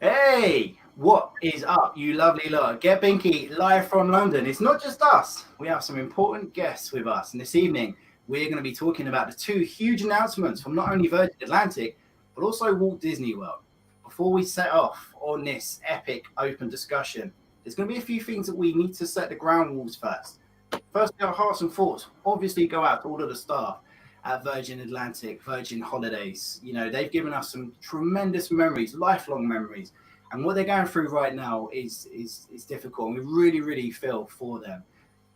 Hey, what is up, you lovely lot? Get Binky live from London. It's not just us. We have some important guests with us. And this evening, we're going to be talking about the two huge announcements from not only Virgin Atlantic, but also Walt Disney World. Before we set off on this epic open discussion, there's going to be a few things that we need to set the ground rules first. Firstly, our hearts and thoughts obviously go out to all of the staff at Virgin Atlantic, Virgin Holidays. You know, they've given us some tremendous memories, lifelong memories. And what they're going through right now is difficult. And we really, really feel for them.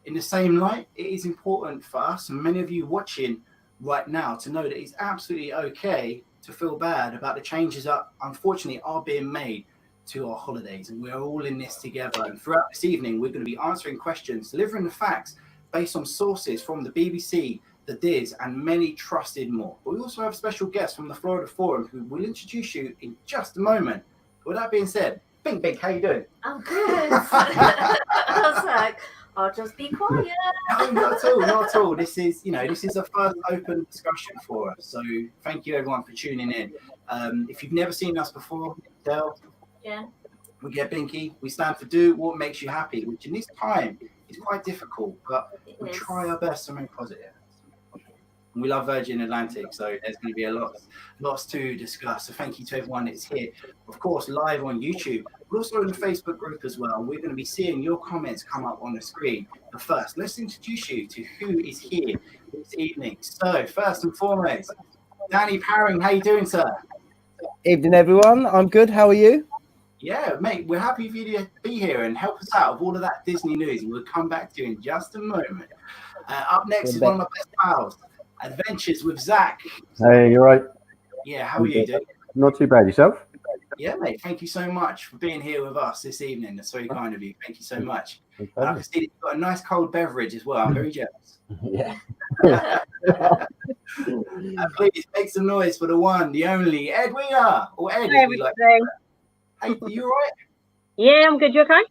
In the same light, it is important for us and many of you watching right now to know that it's absolutely okay to feel bad about the changes that unfortunately are being made to our holidays. And we're all in this together. And throughout this evening, we're going to be answering questions, delivering the facts based on sources from the BBC, the Diz, and many trusted more. But we also have special guests from the Florida Forum who will introduce you in just a moment. With that being said, Bink, how you doing? I'm good. I was like, I'll just be quiet. No, not at all. This is a first open discussion for us. So thank you everyone for tuning in. If you've never seen us before, Del, Yeah. we get Binky. We stand for do what makes you happy, which in this time is quite difficult, but we try our best to make positive. We love Virgin Atlantic, so there's going to be lots to discuss. So thank you to everyone that's here. Of course, live on YouTube, but also in the Facebook group as well. We're going to be seeing your comments come up on the screen. But first, let's introduce you to who is here this evening. So first and foremost, Danny Parring, how you doing, sir? Evening, everyone. I'm good. How are you? Yeah, mate, we're happy for you to be here and help us out with all of that Disney news. And we'll come back to you in just a moment. Up next is one of my best pals, Adventures with Zach. Hey, you're right. Yeah, how are you doing? Not too bad. Yourself? Yeah, mate. Thank you so much for being here with us this evening. That's very kind of you. Thank you so much. I can see that you've got a nice cold beverage as well. I'm very jealous. Yeah. Please make some noise for the one, the only Edwina, or Ed. Hey, As we like. Hey, you all right? Yeah, I'm good. You okay?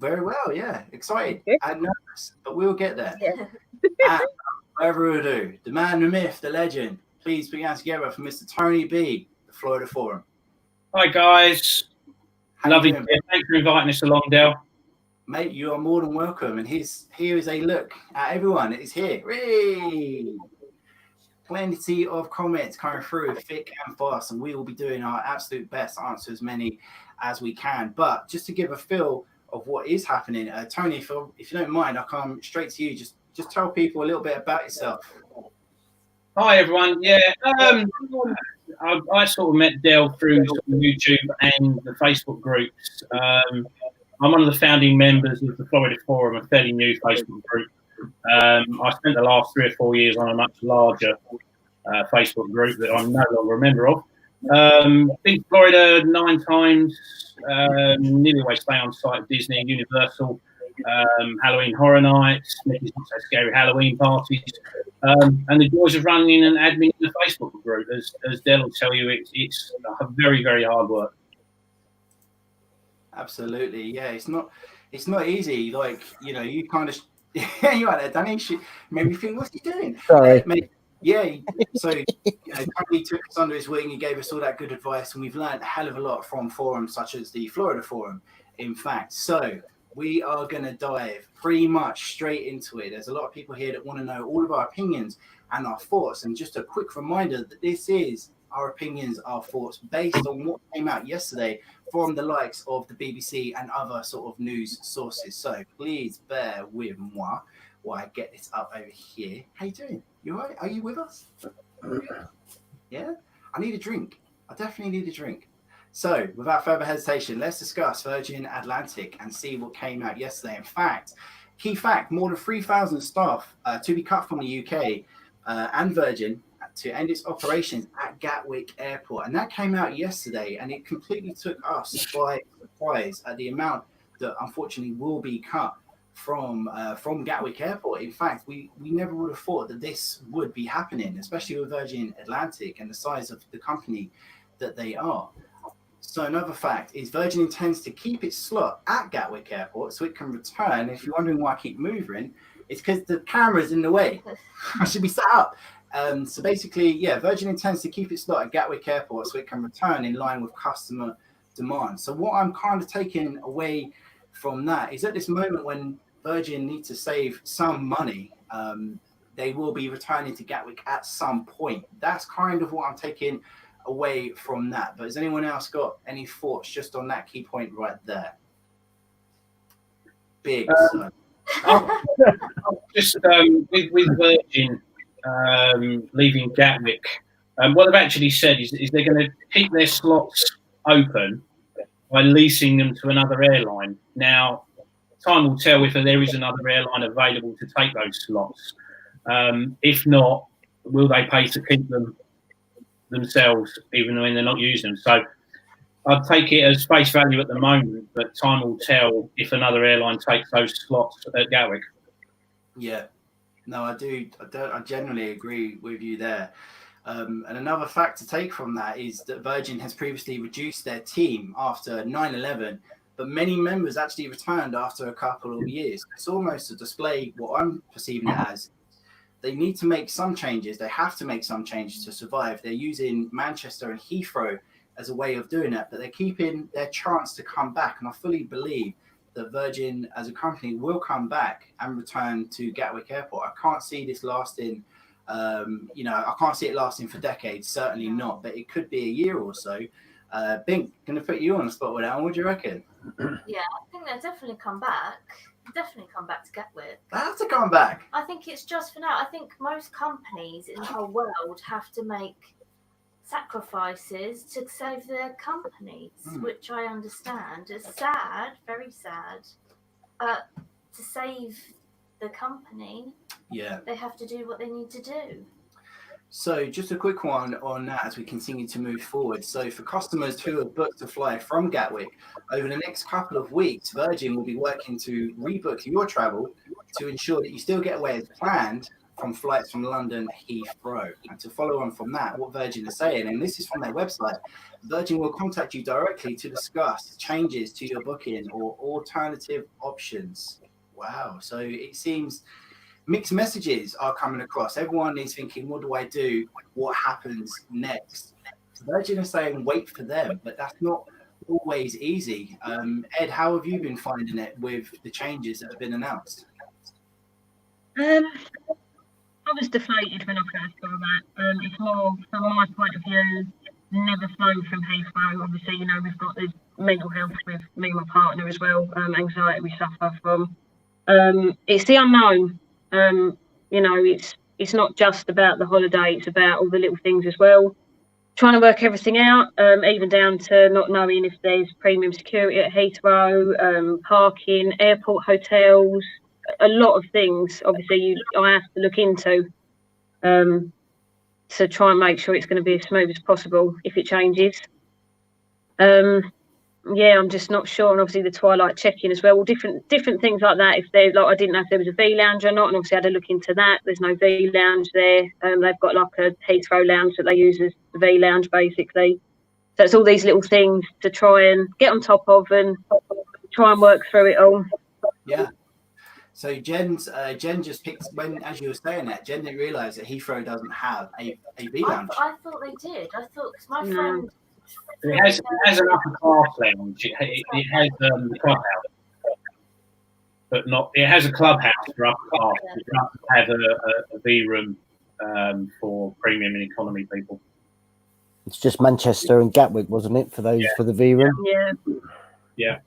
Very well. Yeah, excited Good. and nervous, but we'll get there. Yeah. And without further ado, the man, the myth, the legend. Please put your hands together for Mr. Tony B, the Florida Forum. Hi guys, How lovely. you doing, Thanks for inviting us along, Del. mate? You are more than welcome. And here is a look at everyone that is here. Whee! Plenty of comments coming through thick and fast, and we will be doing our absolute best to answer as many as we can. But just to give a feel of what is happening, Tony, if you don't mind, I'll come straight to you. Just tell people a little bit about yourself. Hi everyone. Yeah, I sort of met Del through YouTube and the Facebook groups. I'm one of the founding members of the Florida Forum, a fairly new Facebook group. I spent the last 3 or 4 years on a much larger Facebook group that I'm no longer a member of. Been to Florida 9 times, nearly always stay on site at Disney, Universal, Halloween Horror Nights, Mickey's Not So Scary Halloween parties, and the joys of running and admin in the Facebook group. As Del will tell you, it's a very, very hard work. Absolutely, yeah. It's not easy. Like, you know, you kind of you right there, Danny. Made me think, what's he doing? Sorry. Yeah. So, you know, Tony took us under his wing. He gave us all that good advice, and we've learned a hell of a lot from forums such as the Florida Forum. In fact, so we are going to dive pretty much straight into it. There's a lot of people here that want to know all of our opinions and our thoughts. And just a quick reminder that this is our opinions, our thoughts based on what came out yesterday from the likes of the BBC and other sort of news sources. So please bear with moi while I get this up over here. How you doing? You all right? Are you with us? Yeah? I need a drink. I definitely need a drink. So, without further hesitation, let's discuss Virgin Atlantic and see what came out yesterday. In fact, key fact, more than 3,000 staff to be cut from the UK and Virgin to end its operations at Gatwick Airport. And that came out yesterday, and it completely took us by surprise at the amount that unfortunately will be cut from Gatwick Airport. In fact, we never would have thought that this would be happening, especially with Virgin Atlantic and the size of the company that they are. So another fact is Virgin intends to keep its slot at Gatwick Airport so it can return. If you're wondering why I keep moving, it's because the camera's in the way. I should be set up. So basically, yeah, Virgin intends to keep its slot at Gatwick Airport so it can return in line with customer demand. So what I'm kind of taking away from that is at this moment when Virgin need to save some money, they will be returning to Gatwick at some point. That's kind of what I'm taking away from that. But has anyone else got any thoughts just on that key point right there? Big. Just with Virgin leaving Gatwick, what they've actually said is they're going to keep their slots open by leasing them to another airline. Now, time will tell if there is another airline available to take those slots. If not, will they pay to keep them themselves even when they're not using them? So I'd take it as face value at the moment, but time will tell if another airline takes those slots at Gatwick. Yeah, no, I do. I generally agree with you there. And another fact to take from that is that Virgin has previously reduced their team after 9/11, but many members actually returned after a couple of years. It's almost to display what I'm perceiving it as. They need to make some changes. They have to make some changes to survive. They're using Manchester and Heathrow as a way of doing that, but they're keeping their chance to come back. And I fully believe that Virgin as a company will come back and return to Gatwick Airport. I can't see this lasting, I can't see it lasting for decades, certainly not, but it could be a year or so. Bink, going to put you on the spot with that one. What do you reckon? Yeah, I think they'll definitely come back. Definitely come back to Gatwick. They have to come back. I think it's just for now. I think most companies in the whole world have to make sacrifices to save their companies, which I understand. It's sad, very sad. To save the company, they have to do what they need to do. So just a quick one on that as we continue to move forward. So for customers who have booked to fly from Gatwick, over the next couple of weeks, Virgin will be working to rebook your travel to ensure that you still get away as planned from flights from London Heathrow. And to follow on from that, what Virgin is saying, and this is from their website, Virgin will contact you directly to discuss changes to your booking or alternative options. Wow. So it seems mixed messages are coming across. Everyone is thinking, what do I do? What happens next? Virgin is saying, wait for them, but that's not always easy. Ed, how have you been finding it with the changes that have been announced? I was deflated when I first saw that. It's more, from my point of view, never flown from Heathrow. Obviously, we've got the mental health with me and my partner as well, anxiety we suffer from. It's the unknown. It's not just about the holiday, it's about all the little things as well. Trying to work everything out, even down to not knowing if there's premium security at Heathrow, parking, airport hotels, a lot of things. Obviously, I have to look into to try and make sure it's going to be as smooth as possible if it changes. I'm just not sure, and obviously the twilight check-in as well. Different things like that. If they I didn't know if there was a V lounge or not, and obviously I had to look into that. There's no V lounge there. They've got like a Heathrow lounge that they use as the V lounge basically. So it's all these little things to try and get on top of and try and work through it all. Yeah. So Jen just picked, as you were saying that, Jen didn't realise that Heathrow doesn't have a V lounge. I thought they did. I thought, because my friend... It has an upper class lounge. It has the clubhouse, but not. It has a clubhouse for upper class. It doesn't have a V room for premium and economy people. It's just Manchester and Gatwick, wasn't it, for those for the V room? Yeah.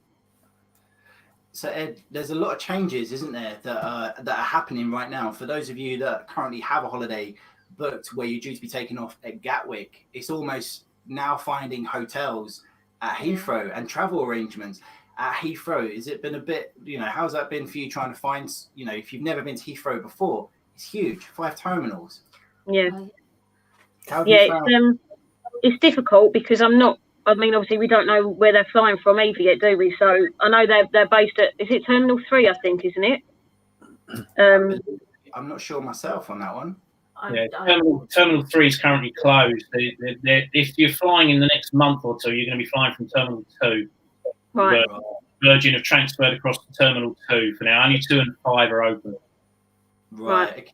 So Ed, there's a lot of changes, isn't there, that are happening right now. For those of you that currently have a holiday booked where you're due to be taken off at Gatwick, it's almost now finding hotels at Heathrow and travel arrangements at Heathrow. Has it been a bit, how's that been for you trying to find, if you've never been to Heathrow before? It's huge, 5 terminals. Yeah. How have you found? It's difficult because obviously we don't know where they're flying from either yet, do we? So I know they're based at, is it Terminal 3, I think, isn't it? I'm not sure myself on that one. Yeah, Terminal 3 is currently closed. If you're flying in the next month or two, you're going to be flying from Terminal 2. Right. Virgin have transferred across to Terminal 2 for now. Only 2 and 5 are open. Right. Okay.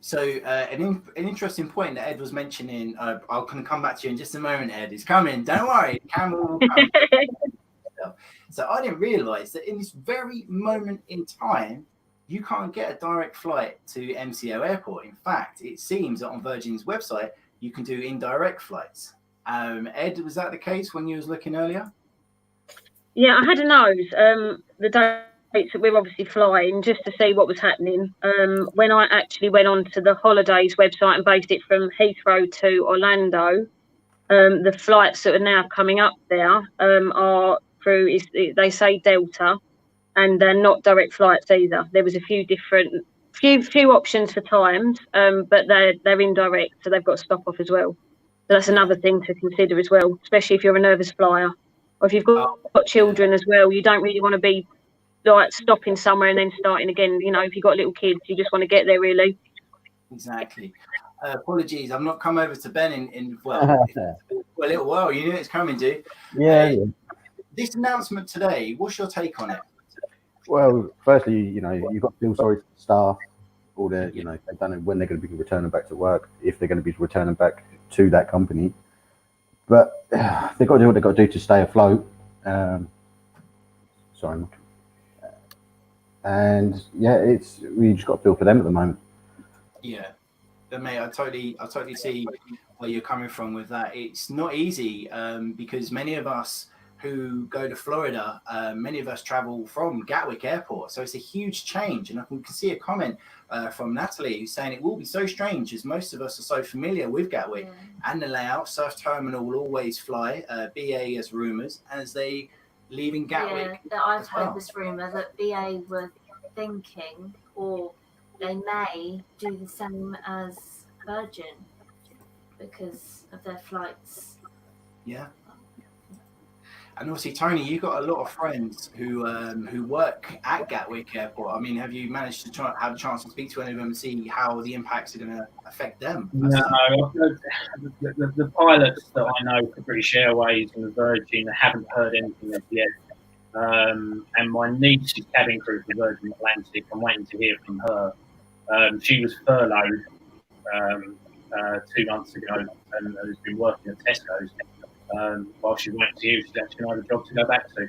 So an interesting point that Ed was mentioning, I'll come back to you in just a moment, Ed. It's coming. Don't worry. Campbell will come. So I didn't realise that in this very moment in time, you can't get a direct flight to MCO Airport. In fact, it seems that on Virgin's website, you can do indirect flights. Ed, was that the case when you was looking earlier? Yeah, I had a nose. The dates that we're obviously flying just to see what was happening. When I actually went onto the holidays website and based it from Heathrow to Orlando, the flights that are now coming up there are through, they say Delta, and they're not direct flights either. There was a few options for times, but they're indirect, so they've got to stop off as well. So that's another thing to consider as well, especially if you're a nervous flyer. Or if you've got children as well, you don't really want to be like stopping somewhere and then starting again. You know, if you've got little kids, you just want to get there really. Exactly. Apologies, I've not come over to Ben in a little while. You knew it's coming, dude. Yeah. This announcement today, what's your take on it? Well, firstly, you know, you've got to feel sorry for the staff. All the, you know, they don't know when they're going to be returning back to work, if they're going to be returning back to that company. But they've got to do what they've got to do to stay afloat. And yeah, we just got to feel for them at the moment. Yeah, but mate, I totally see where you're coming from with that. It's not easy because many of us who go to Florida, many of us travel from Gatwick Airport, so it's a huge change. And we can see a comment from Natalie who's saying it will be so strange as most of us are so familiar with Gatwick and the layout. Surf Terminal will always fly. BA as rumours as they leaving Gatwick. Yeah, that I've heard this rumour that BA were thinking, or they may do the same as Virgin because of their flights. Yeah. And obviously, Tony, you've got a lot of friends who work at Gatwick Airport. I mean, have you managed to have a chance to speak to any of them and see how the impacts are going to affect them? No, the pilots that I know for British Airways and the Virgin haven't heard anything as yet. And my niece is cabin crew for Virgin Atlantic. I'm waiting to hear from her. She was furloughed 2 months ago and has been working at Tesco's. While she went to you, she's actually going to have a job to go back to.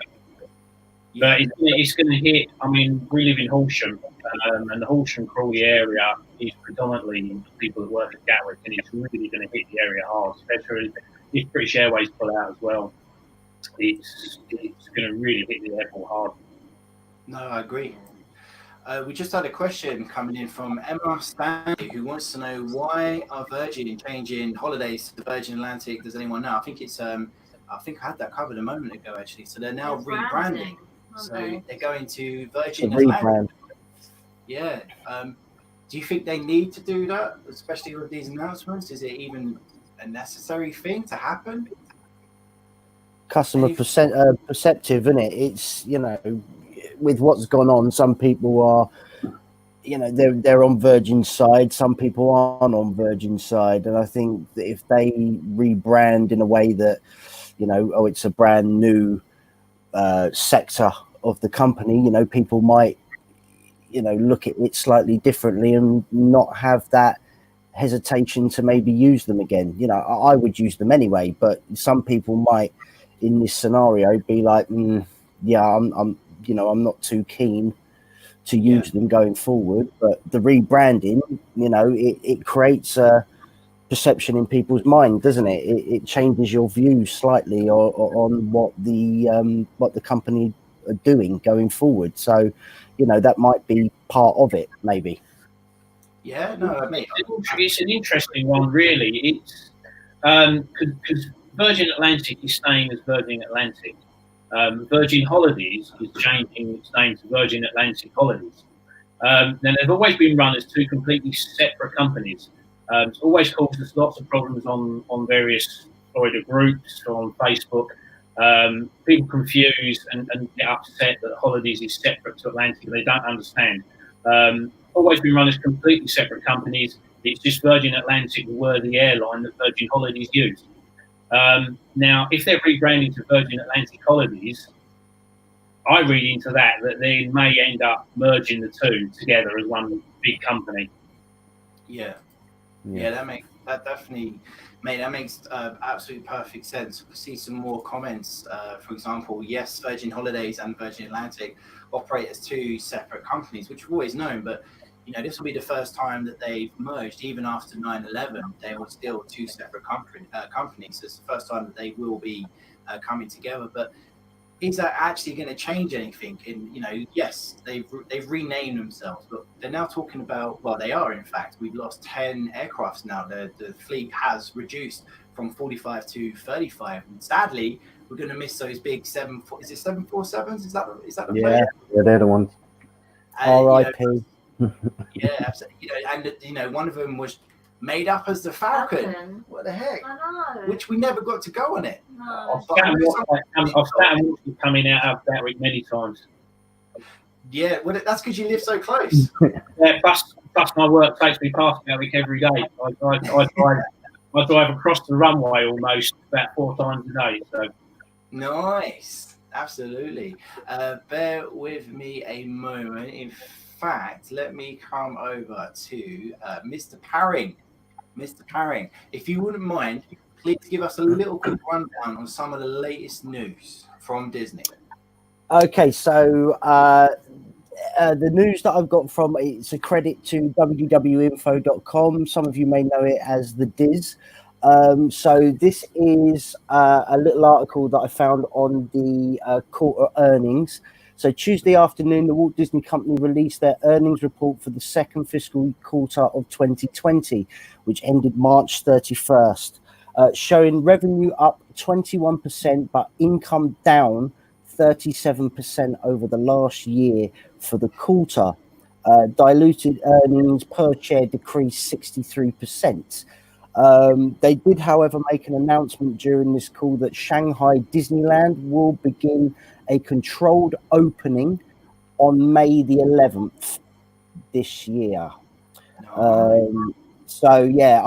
But it's going to hit. I mean, we live in Horsham, and the Horsham Crawley area is predominantly people that work at Gatwick, and it's really going to hit the area hard, especially if British Airways pull out as well. It's going to really hit the airport hard. No, I agree. We just had a question coming in from Emma Stanley, who wants to know why are Virgin changing holidays to Virgin Atlantic? Does anyone know? I think I had that covered a moment ago, actually. So they're now rebranding. So they're going to Virgin Atlantic. Yeah. Do you think they need to do that, especially with these announcements? Is it even a necessary thing to happen? Customer perceptive, isn't it? It's, you know, with what's gone on, some people are, you know, they're on Virgin's side, some people aren't on Virgin's side, and I think that if they rebrand in a way that, you know, it's a brand new sector of the company, you know, people might, you know, look at it slightly differently and not have that hesitation to maybe use them again. You know, I would use them anyway, but some people might in this scenario be like, I'm not too keen to use them going forward. But the rebranding, you know, it creates a perception in people's mind, doesn't it? It changes your view slightly on what the company are doing going forward. So, you know, that might be part of it, maybe. Yeah, no, I mean, it's an interesting one, really. It's because Virgin Atlantic is staying as Virgin Atlantic. Virgin Holidays is changing its name to Virgin Atlantic Holidays. Then they've always been run as two completely separate companies. It's always caused us lots of problems on various Florida groups or on Facebook. People confuse and get upset that Holidays is separate to Atlantic. They don't understand. Always been run as completely separate companies. It's just Virgin Atlantic were the airline that Virgin Holidays used. Now, if they're rebranding to Virgin Atlantic Holidays, I read into that they may end up merging the two together as one big company. Yeah, that definitely, mate. That makes absolute perfect sense. We see some more comments. For example, yes, Virgin Holidays and Virgin Atlantic operate as two separate companies, which we've always known. But this will be the first time that they've merged. Even after 9/11, they were still two separate companies. So it's the first time that they will be coming together. But is that actually going to change anything? And yes, they've renamed themselves, but they're now talking about, well, they are in fact. We've lost 10 aircrafts now. The fleet has reduced from 45 to 35, and sadly, we're going to miss those big 747s? Is that the yeah, they're the ones. R.I.P. Yeah, absolutely. And one of them was made up as the Falcon. What the heck? I know. Which we never got to go on it. No. I've sat and watched it coming out of Gatwick many times. Yeah, well, that's because you live so close. Yeah, plus my work takes me past Gatwick every day. I drive across the runway almost about 4 times a day. So Nice, absolutely. Bear with me a moment. In fact, let me come over to Mr. Parring. Mr. Parring, if you wouldn't mind, please give us a little quick rundown on some of the latest news from Disney. Okay, so the news that I've got from it's a credit to www.info.com. Some of you may know it as the Diz. So this is a little article that I found on the quarter earnings. So Tuesday afternoon, the Walt Disney Company released their earnings report for the second fiscal quarter of 2020, which ended March 31st, showing revenue up 21%, but income down 37% over the last year for the quarter. Diluted earnings per share decreased 63%. They did, however, make an announcement during this call that Shanghai Disneyland will begin a controlled opening on May the 11th this year. So yeah,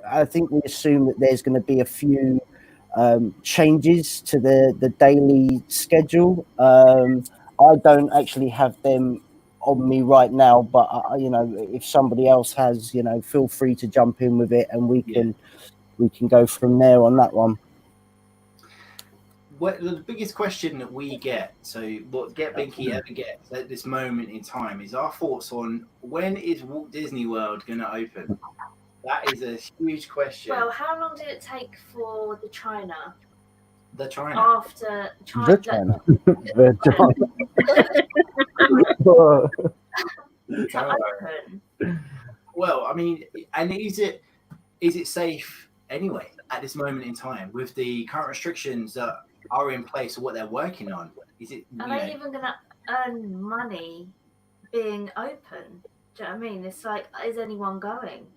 I think we assume that there's going to be a few changes to the daily schedule. I don't actually have them on me right now, but if somebody else has, feel free to jump in with it, and we can go from there on that one. What the biggest question that we get, so what Get Binky ever gets at this moment in time, is our thoughts on when is Walt Disney World going to open? That is a huge question. Well, how long did it take for the China? The China. After China. The To open. Well, I mean, and is it safe anyway at this moment in time with the current restrictions that are in place or what they're working on? Is it? Are they even going to earn money being open? Do you know what I mean? It's like, is anyone going?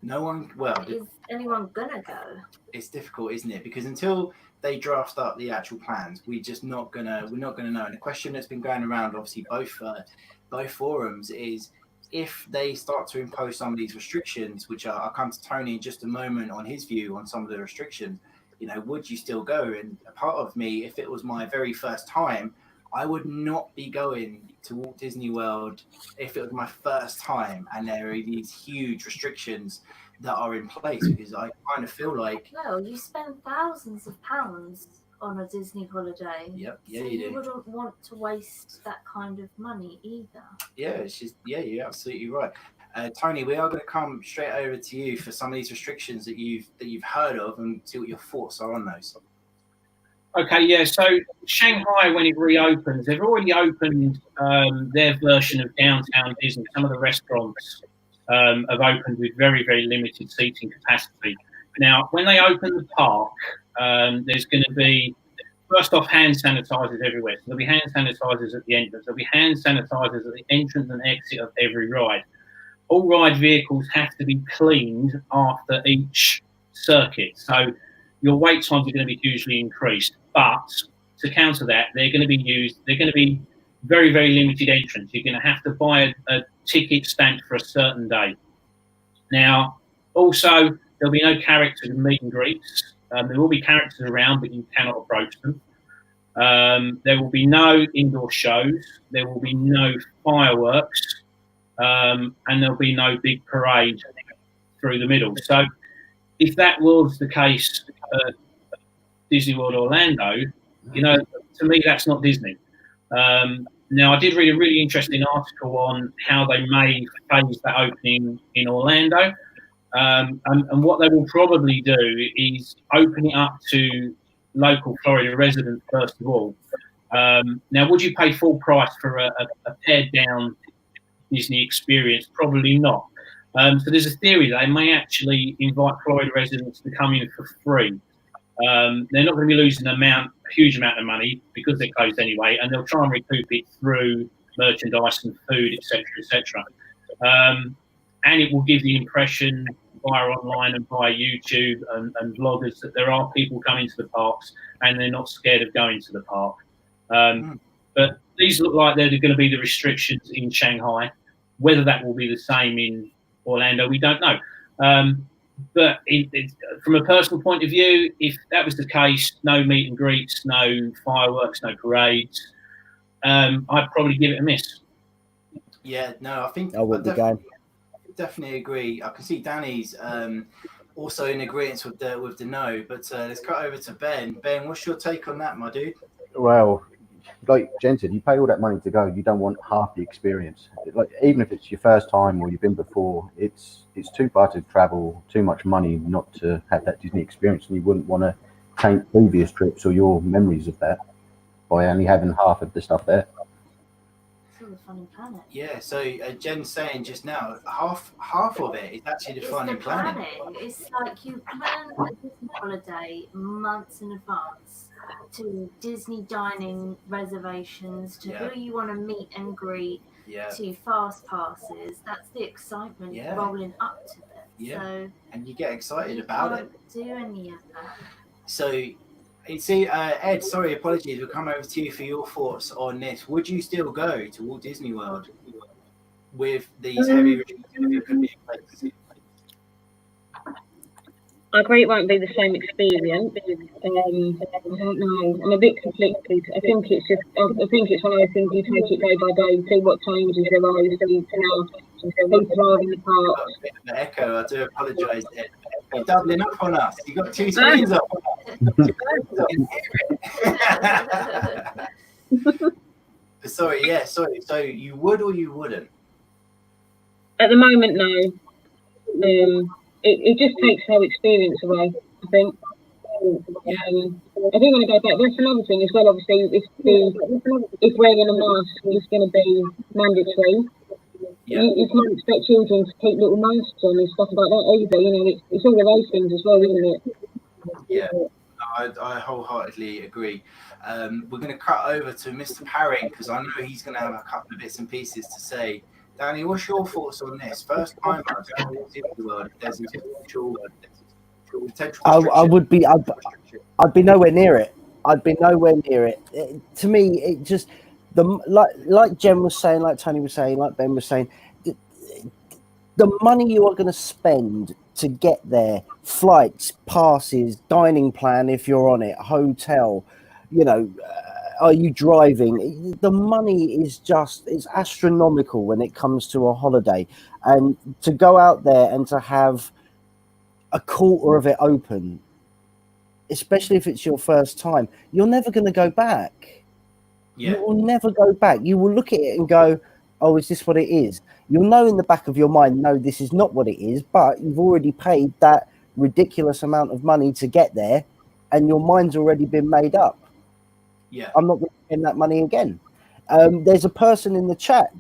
No one. Well, is anyone gonna go? It's difficult, isn't it? Because until they draft up the actual plans, we're not gonna know. And the question that's been going around, obviously, both forums, is if they start to impose some of these restrictions, which I'll come to Tony in just a moment on his view on some of the restrictions. Would you still go? And a part of me, if it was my very first time, I would not be going to Walt Disney World if it was my first time and there are these huge restrictions that are in place, because I kind of feel like... No, you spend thousands of pounds on a Disney holiday. Yep, yeah, so you do. Wouldn't want to waste that kind of money either. Yeah, you're absolutely right. Tony, we are going to come straight over to you for some of these restrictions that you've heard of and see what your thoughts are on those. Okay, yeah. So Shanghai, when it reopens, they've already opened their version of downtown Disney. Some of the restaurants have opened with very, very limited seating capacity. Now, when they open the park, there's going to be, first off, hand sanitizers everywhere. So there'll be hand sanitizers at the entrance. There'll be hand sanitizers at the entrance and exit of every ride. All ride vehicles have to be cleaned after each circuit. So your wait times are going to be hugely increased. But to counter that, they're going to be very, very limited entrance. You're going to have to buy a ticket stamped for a certain day. Now, also, there'll be no characters and meet and greets. There will be characters around, but you cannot approach them. There will be no indoor shows. There will be no fireworks. and there'll be no big parade through the middle. So if that was the case at Disney World Orlando, you know, to me, that's not Disney. Now, I did read a really interesting article on how they may phase that opening in Orlando. And what they will probably do is open it up to local Florida residents first of all. Now, would you pay full price for a pared down Disney experience? Probably not. So there's a theory that they may actually invite Florida residents to come in for free. They're not going to be losing a huge amount of money because they're closed anyway, and they'll try and recoup it through merchandise and food, etc., etc. And it will give the impression via online and via YouTube and vloggers that there are people coming to the parks and they're not scared of going to the park. But these look like they're going to be the restrictions in Shanghai. Whether that will be the same in Orlando, we don't know. But from a personal point of view, if that was the case, no meet and greets, no fireworks, no parades, I'd probably give it a miss. Yeah, no, I think I would be going. Definitely agree. I can see Danny's also in agreement with the no, but let's cut over to Ben. Ben, what's your take on that, my dude? Well, like Jen said, you pay all that money to go. You don't want half the experience. Like, even if it's your first time or you've been before, it's too far to travel, too much money not to have that Disney experience, and you wouldn't want to taint previous trips or your memories of that by only having half of the stuff there. It's all the fun and planning. Yeah, so Jen's saying just now, half of it is actually the fun and planning. It's like you plan a Disney holiday months in advance, to Disney dining reservations, to who you want to meet and greet, to fast passes. That's the excitement rolling up to it. Yeah, so and you get excited about it. Do any of that. So, you see, Ed, sorry, apologies. We'll come over to you for your thoughts on this. Would you still go to Walt Disney World with these heavy restrictions that could be in place? I agree it won't be the same experience. I don't know. I'm a bit conflicted. I think it's one of those things you take it day by day, see what changes there are, see how people are in the park. A bit of an echo. I do apologise, Ed. You're doubling up on us. You've got two screens up. Sorry. So you would or you wouldn't? At the moment, no. It just takes our experience away, I think. I do want to go back. That's another thing as well, obviously, if wearing a mask is going to be mandatory, you can't expect children to keep little masks on and stuff like that either. You know, it's all of those things as well, isn't it? Yeah, I wholeheartedly agree. We're going to cut over to Mr. Parring because I know he's going to have a couple of bits and pieces to say. Danny, what's your thoughts on this? First time out in the Disney World, there's potential I'd be nowhere near it. To me, it just like Jen was saying, like Tony was saying, like Ben was saying, the money you are going to spend to get there, flights, passes, dining plan if you're on it, hotel, you know. Are you driving? The money is it's astronomical when it comes to a holiday. And to go out there and to have a quarter of it open, especially if it's your first time, you're never going to go back. Yeah. You will never go back. You will look at it and go, oh, is this what it is? You'll know in the back of your mind, no, this is not what it is, but you've already paid that ridiculous amount of money to get there and your mind's already been made up. Yeah, I'm not going to spend that money again. There's a person in the chat,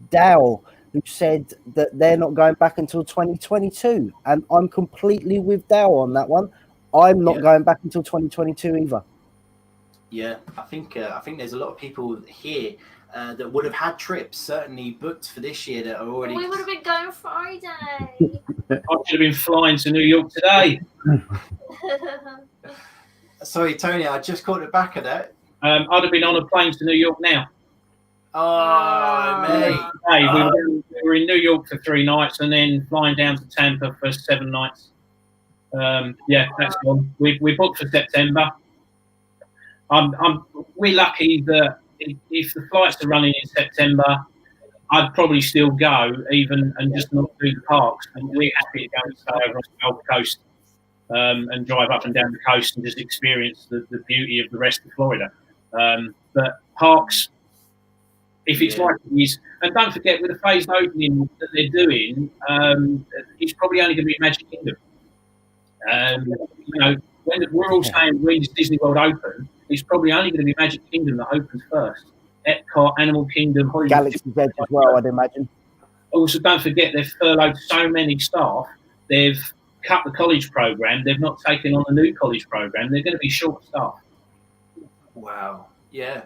Dow, who said that they're not going back until 2022, and I'm completely with Dow on that one. I'm not going back until 2022 either. Yeah, I think there's a lot of people here that would have had trips certainly booked for this year that are already. We would have been going Friday. I should have been flying to New York today. Sorry, Tony, I just caught the back of that. I'd have been on a plane to New York now. Oh, mate. Hey, we were in New York for 3 nights and then flying down to Tampa for 7 nights. That's gone. We booked for September. We're lucky that if the flights are running in September, I'd probably still go even and just not do the parks. And we're happy to go and stay over on the Gulf Coast and drive up and down the coast and just experience the beauty of the rest of Florida. But parks, if it's like it is, and don't forget with the phased opening that they're doing, it's probably only going to be Magic Kingdom. You know, when we're all saying when does Disney World open, it's probably only going to be Magic Kingdom that opens first. Epcot, Animal Kingdom, Hollywood, Galaxy's Edge as well, I'd imagine. Also, don't forget they've furloughed so many staff. They've cut the college program. They've not taken on a new college program. They're going to be short staffed. Wow. Yeah.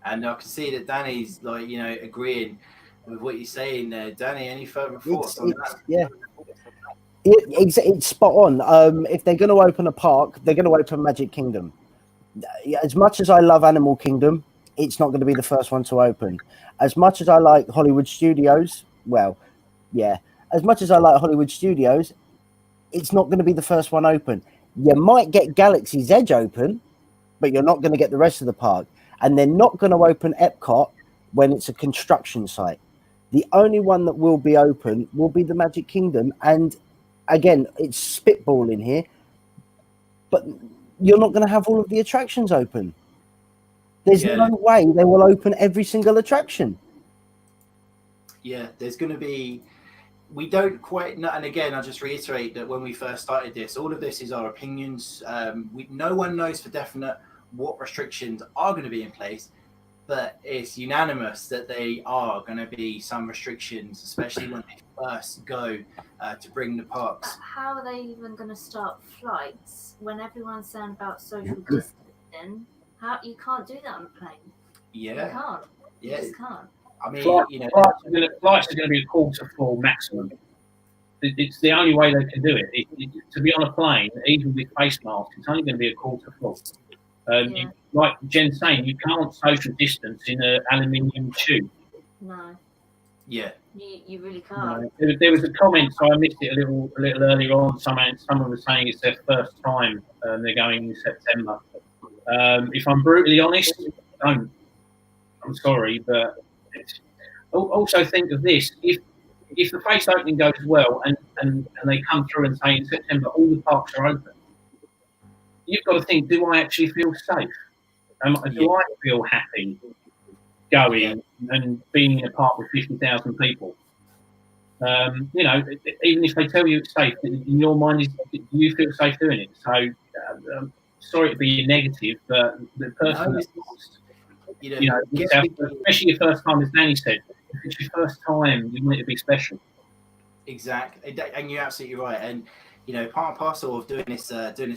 And I can see that Danny's like, you know, agreeing with what you're saying there. Danny, any further thoughts on that? Yeah. It's spot on. If they're going to open a park, they're going to open Magic Kingdom. As much as I love Animal Kingdom, it's not going to be the first one to open. As much as I like Hollywood Studios, as much as I like Hollywood Studios, it's not going to be the first one open. You might get Galaxy's Edge open, but you're not going to get the rest of the park. And they're not going to open Epcot when it's a construction site. The only one that will be open will be the Magic Kingdom. And again, it's spitballing here, but you're not going to have all of the attractions open. There's no way they will open every single attraction. Yeah, there's going to be... We don't quite know, and again, I'll just reiterate that when we first started this, all of this is our opinions. No one knows for definite what restrictions are going to be in place, but it's unanimous that they are going to be some restrictions, especially when they first go to bring the parks. But how are they even going to start flights when everyone's saying about social distancing? You can't do that on a plane. Yeah. You can't. You just can't. I mean, flights are going to be a quarter full maximum. It's the only way they can do it. To be on a plane, even with face masks, it's only going to be a quarter full. Like Jen's saying, you can't social distance in an aluminium tube. No. Yeah. You really can't. No. There was a comment, so I missed it a little earlier on. Someone was saying it's their first time they're going in September. If I'm brutally honest, don't. I'm sorry, but also think of this: if the face opening goes well and they come through and say in September all the parks are open, you've got to think: do I actually feel safe? Do I feel happy going and being in a park with 50,000 people? You know, even if they tell you it's safe, in your mind, do you feel safe doing it? So, sorry to be negative, but the person that's lost, especially your first time, as Danny said, if it's your first time, you want it to be special. Exactly, and you're absolutely right. And you know, part and parcel of doing this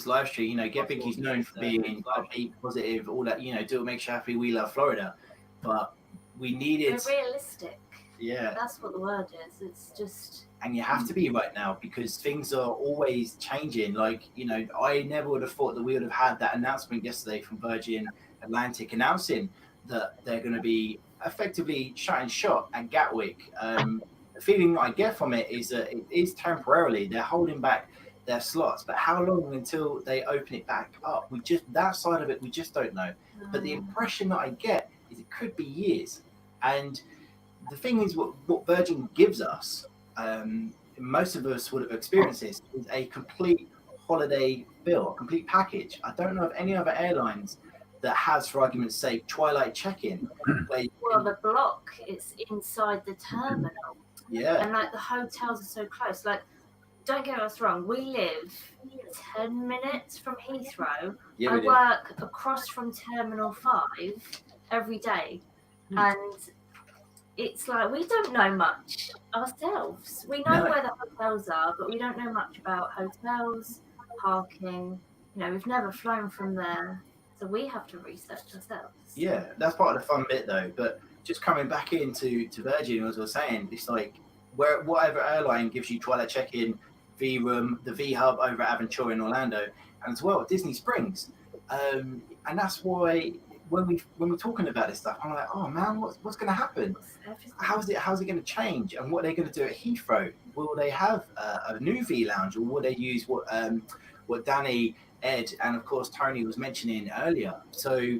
live stream, you know, Get Binky's known for being upbeat, positive, all that. You know, do what makes you happy. We love Florida, but we needed. We're realistic. Yeah, that's what the word is. It's just. And you have to be right now because things are always changing. Like, you know, I never would have thought that we would have had that announcement yesterday from Virgin Atlantic announcing that they're going to be effectively shutting shop at Gatwick. The feeling that I get from it is that it is temporarily. They're holding back their slots, but how long until they open it back up? That side of it, we just don't know. But the impression that I get is it could be years. And the thing is, what Virgin gives us, most of us would have experienced this, is a complete holiday bill, a complete package. I don't know of any other airlines that has, for argument's sake, twilight check-in. Well, the block is inside the terminal. Yeah. And like the hotels are so close. Like, don't get us wrong, we live 10 minutes from Heathrow. Yeah, I work across from Terminal 5 every day. And it's like we don't know much ourselves. We know where the hotels are, but we don't know much about hotels, parking. You know, we've never flown from there. So we have to research ourselves. Yeah, that's part of the fun bit though. But just coming back into Virgin, as I was saying, it's like whatever airline gives you twilight check-in, V-Room, the V-Hub over at Aventura in Orlando, and as well Disney Springs. And that's why when we're talking about this stuff, I'm like, oh man, what's going to happen? How's it going to change? And what are they going to do at Heathrow? Will they have a new V Lounge, or will they use what Danny, Ed, and of course Tony was mentioning earlier? So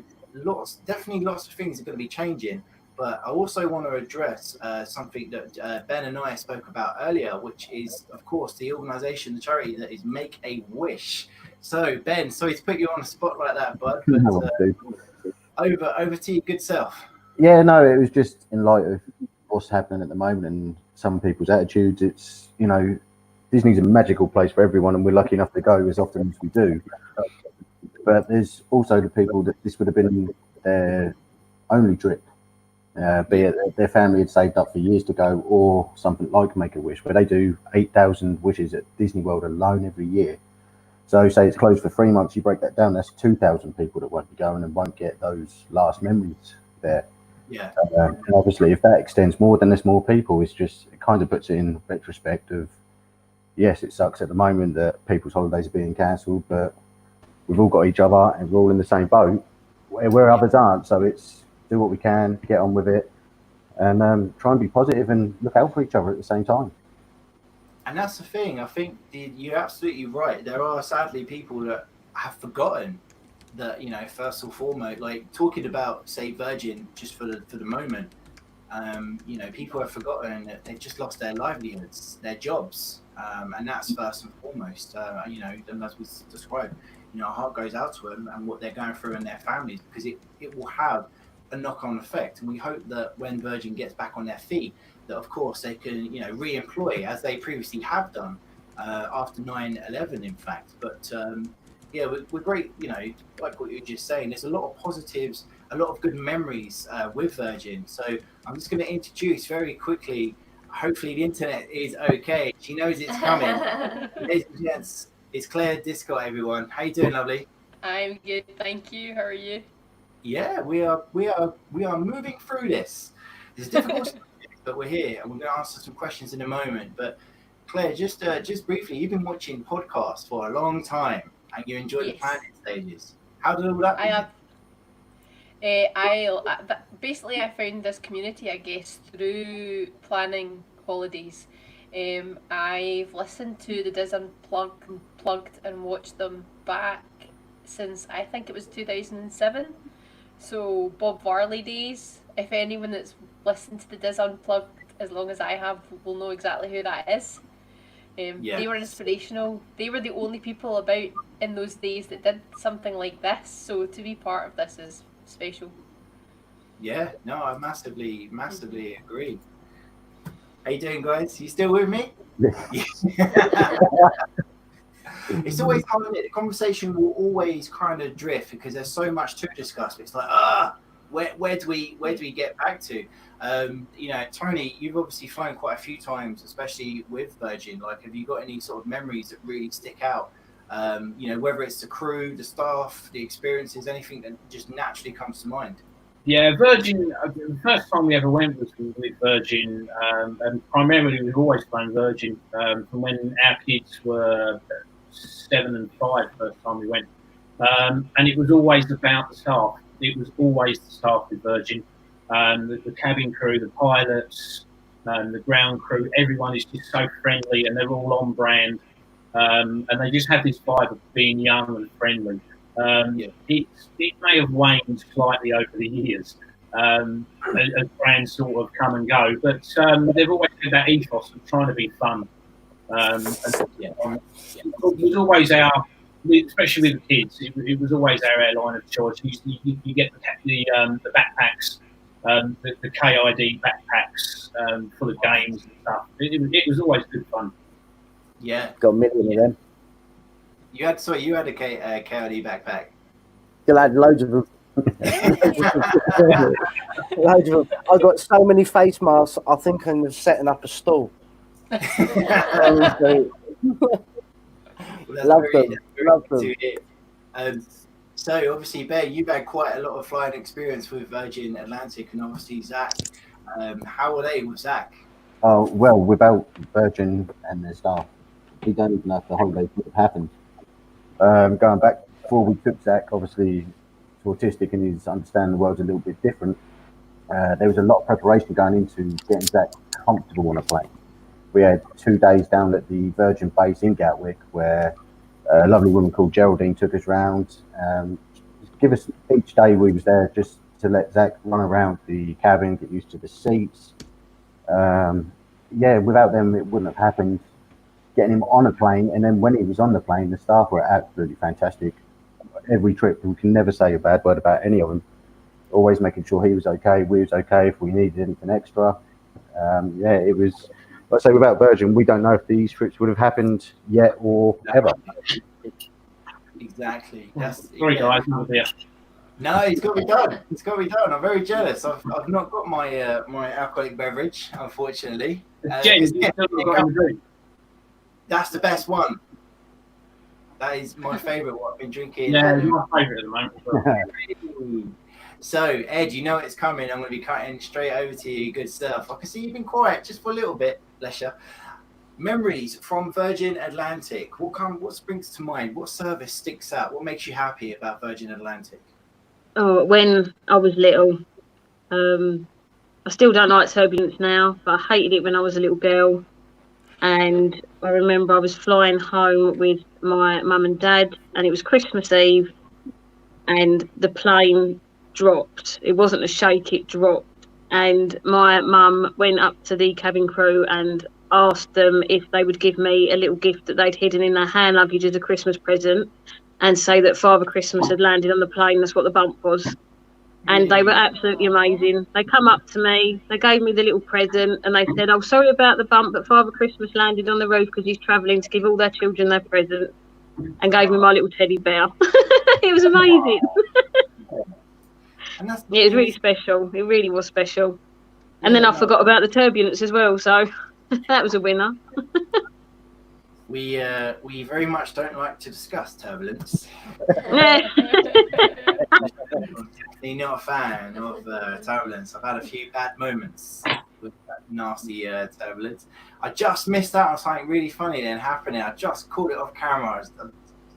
definitely lots of things are going to be changing. But I also want to address something that Ben and I spoke about earlier, which is, of course, the organisation, the charity that is Make a Wish. So, Ben, sorry to put you on the spot like that, bud, but over to you, good self. Yeah, no, it was just in light of what's happening at the moment and some people's attitudes. It's, you know, Disney's a magical place for everyone, and we're lucky enough to go as often as we do. But there's also the people that this would have been their only trip, be it their family had saved up for years to go, or something like Make-A-Wish, where they do 8,000 wishes at Disney World alone every year. So say it's closed for 3 months, you break that down, that's 2,000 people that won't be going and won't get those last memories there. Yeah. And obviously, if that extends more, then there's more people. It's just, it kind of puts it in retrospect of, yes, it sucks at the moment that people's holidays are being cancelled, but we've all got each other and we're all in the same boat where others aren't. So it's do what we can, get on with it, and try and be positive and look out for each other at the same time. And that's the thing. I think you're absolutely right. There are sadly people that have forgotten that, you know, first and foremost, like talking about, say, Virgin, just for the moment, you know, people have forgotten that they've just lost their livelihoods, their jobs, and that's first and foremost. You know, and as we described, you know, our heart goes out to them and what they're going through and their families, because it will have a knock-on effect. And we hope that when Virgin gets back on their feet, that of course they can, you know, re-employ as they previously have done after 9/11, in fact. But yeah, we're great, you know, like what you were just saying, there's a lot of positives, a lot of good memories with Virgin. So I'm just going to introduce very quickly, hopefully the internet is okay. She knows it's coming. Ladies and gents, it's Claire Discott, everyone. How you doing, lovely? I'm good, thank you. How are you? Yeah, we are moving through this. It's difficult, but we're here, and we're going to answer some questions in a moment. But Claire, just briefly, you've been watching podcasts for a long time, and you enjoy the planning stages. How did all that? Basically I found this community, I guess, through planning holidays. I've listened to the Diz Unplugged and watched them back since I think it was 2007. So Bob Varley days. If anyone that's listened to the Diz Unplugged as long as I have will know exactly who that is. They were inspirational. They were the only people about in those days that did something like this. So to be part of this is special. Yeah, no, I massively agree. How you doing, guys? You still with me? It's always hard, isn't it? The conversation will always kind of drift because there's so much to discuss. It's like, where do we get back to? You know, Tony, you've obviously flown quite a few times, especially with Virgin. Like, have you got any sort of memories that really stick out? You know, whether it's the crew, the staff, the experiences, anything that just naturally comes to mind. Yeah, Virgin, the first time we ever went was with Virgin, and primarily we've always flown Virgin from when our kids were 7 and 5 first time we went. And it was always about the staff. It was always the staff with Virgin. The cabin crew, the pilots, the ground crew, everyone is just so friendly and they're all on brand. And they just have this vibe of being young and friendly. It may have waned slightly over the years as brands sort of come and go, but they've always had that ethos of trying to be fun. It was always especially with the kids, it was always our airline of choice. You get the backpacks, the KID backpacks full of games and stuff. It was always good fun. Yeah, got a million of them. You had a KID backpack. Still had loads of them. Loads of them. I got so many face masks. I think I'm setting up a stall. Love them. So obviously, Bear, you've had quite a lot of flying experience with Virgin Atlantic, and obviously Zach. How were they with Zach? Oh well, without Virgin and their staff, we don't even know if the holidays would have happened. Going back before we took Zach, obviously he's autistic and he's understanding the world's a little bit different. There was a lot of preparation going into getting Zach comfortable on a plane. We had 2 days down at the Virgin base in Gatwick where a lovely woman called Geraldine took us round. Give us each day we was there just to let Zach run around the cabin, get used to the seats. Without them, it wouldn't have happened. Getting him on a plane, and then when he was on the plane, the staff were absolutely fantastic. Every trip, we can never say a bad word about any of them. Always making sure he was okay, we was okay if we needed anything extra. It was. Let's say without Virgin, we don't know if these trips would have happened yet or ever. Exactly. Sorry, guys. No, it's got to be done. It's got to be done. I'm very jealous. I've not got my my alcoholic beverage, unfortunately. That's the best one. That is my favourite. What I've been drinking. Yeah, it's my favourite at the moment. So, Ed, you know it's coming. I'm going to be cutting straight over to you. Good stuff. I can see you've been quiet just for a little bit, bless you. Memories from Virgin Atlantic. What springs to mind? What service sticks out? What makes you happy about Virgin Atlantic? Oh, when I was little. I still don't like turbulence now, but I hated it when I was a little girl. And I remember I was flying home with my mum and dad, and it was Christmas Eve, and the plane dropped. It wasn't a shake, it dropped. And my mum went up to the cabin crew and asked them if they would give me a little gift that they'd hidden in their hand luggage as a Christmas present, and say that Father Christmas had landed on the plane. That's what the bump was. And they were absolutely amazing. They come up to me, they gave me the little present, and they said, "Oh, sorry about the bump, but Father Christmas landed on the roof because he's travelling to give all their children their present," and gave me my little teddy bear. It was amazing. It was really special. It really was special. And then I forgot about the turbulence as well, so that was a winner. We very much don't like to discuss turbulence. Definitely not a fan of turbulence. I've had a few bad moments with that nasty turbulence. I just missed out on something really funny then happening. I just caught it off camera.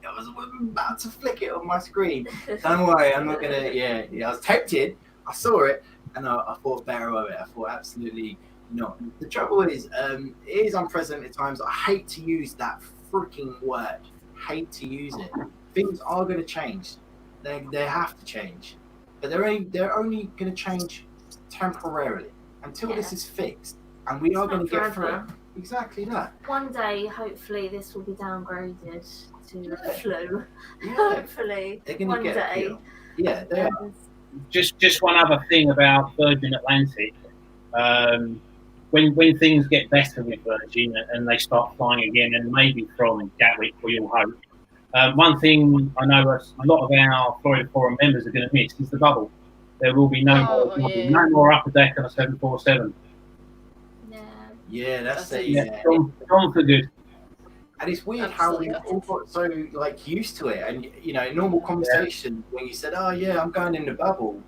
I was about to flick it on my screen. Don't worry, I'm not gonna. Yeah, I was tempted. I saw it, and I thought better of it. I thought absolutely not. The trouble is, it is unprecedented times. I hate to use that freaking word. Hate to use it. Things are going to change. They have to change, but they're only going to change temporarily until this is fixed, and we are going to get through it. Exactly that. One day, hopefully, this will be downgraded to flu. Yeah. Hopefully, they're going one to get day. it. Yeah, they are. Just one other thing about Virgin Atlantic. When things get better with Virgin and they start flying again, and maybe from Gatwick, we all hope. One thing I know a lot of our Florida Forum members are going to miss is the bubble. There will be no more upper deck on a 747. Yeah, that's Gone for good. And it's weird how we all got so used to it. And normal conversation when you said, "Oh yeah, I'm going in the bubble,"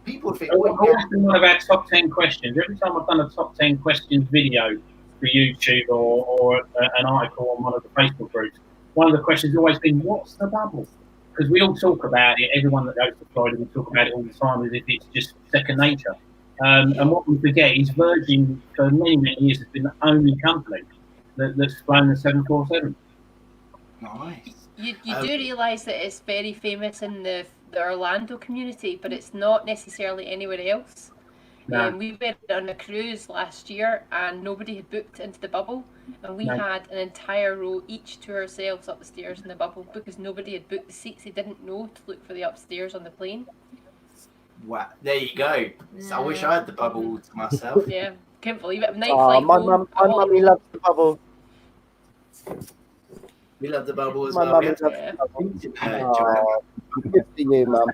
people think. Always been one of our top 10 questions. Every time I've done a top 10 questions video for YouTube or an article on one of the Facebook groups, one of the questions has always been, "What's the bubble?" Because we all talk about it. Everyone that goes to Florida, we talk about it all the time as if it's just second nature. And what we forget is Virgin, for many, many years, has been the only company that's flown the 747. Nice. You do realise that it's very famous in the Orlando community, but it's not necessarily anywhere else. No. We went on a cruise last year and nobody had booked into the bubble, and we had an entire row each to ourselves up the stairs in the bubble because nobody had booked the seats. They didn't know to look for the upstairs on the plane. Wow, there you go. So I wish I had the bubble to myself. Yeah, can't believe it. Night My flight mummy loves the bubble. We love the bubble as My well. mummy loves the bubble. Good for you, Mum.